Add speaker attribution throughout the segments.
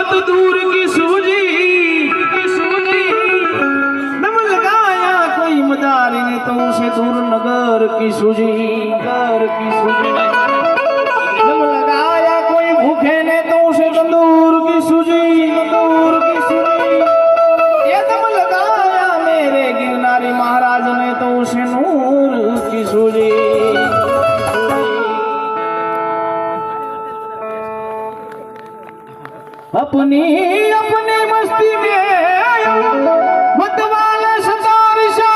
Speaker 1: बहुत दूर की सूझी नम लगाया कोई मदारी ने तो उसे दूर नगर की सूझी नम लगाया कोई भूखे ने तो उसे तंदूर की सूझी ये दम लगाया मेरे गिरनारी महाराज ने तो उसे नूर की सूझी। अपनी अपनी मस्ती में मतवाले सतारिशा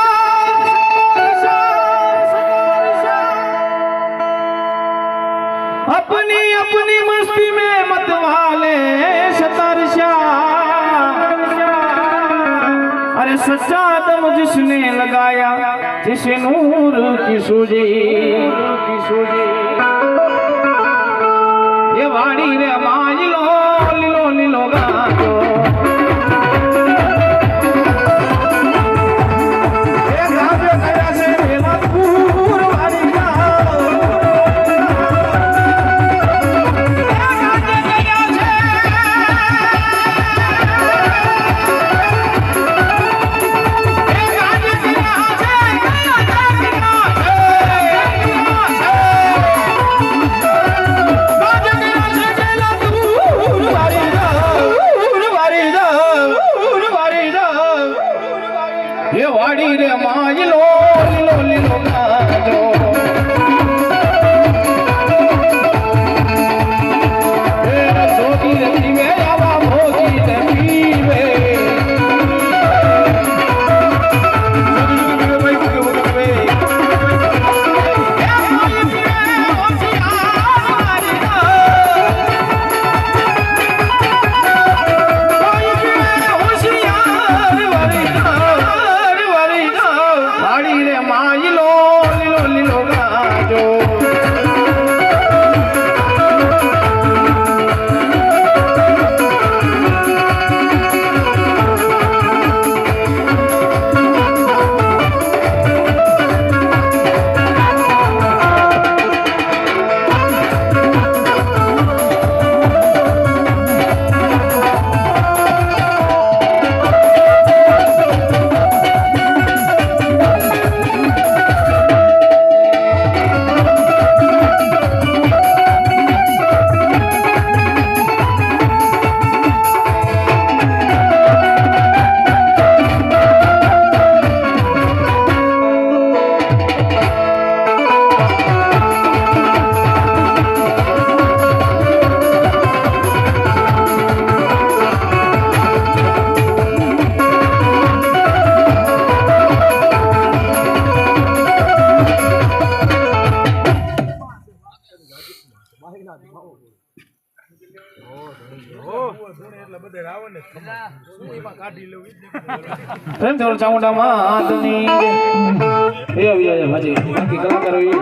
Speaker 1: अपनी अपनी मस्ती में मतवाले सतारिशा अरे सच्चा दम जिसने लगाया जिसे नूर की सूझी ये वाणी रे मांझ लो लीलो गाजो ये गाजो कया से मेला पूर वाली जाओ ये गाजो कया से ये वाड़ी रे मांझ लो गाजो जोगी रे पीवे आवा भोगी रे पीवे પ્રેમ થોડો ચામુંડા માતની એ આવી માજી બાકી કલાકારો એ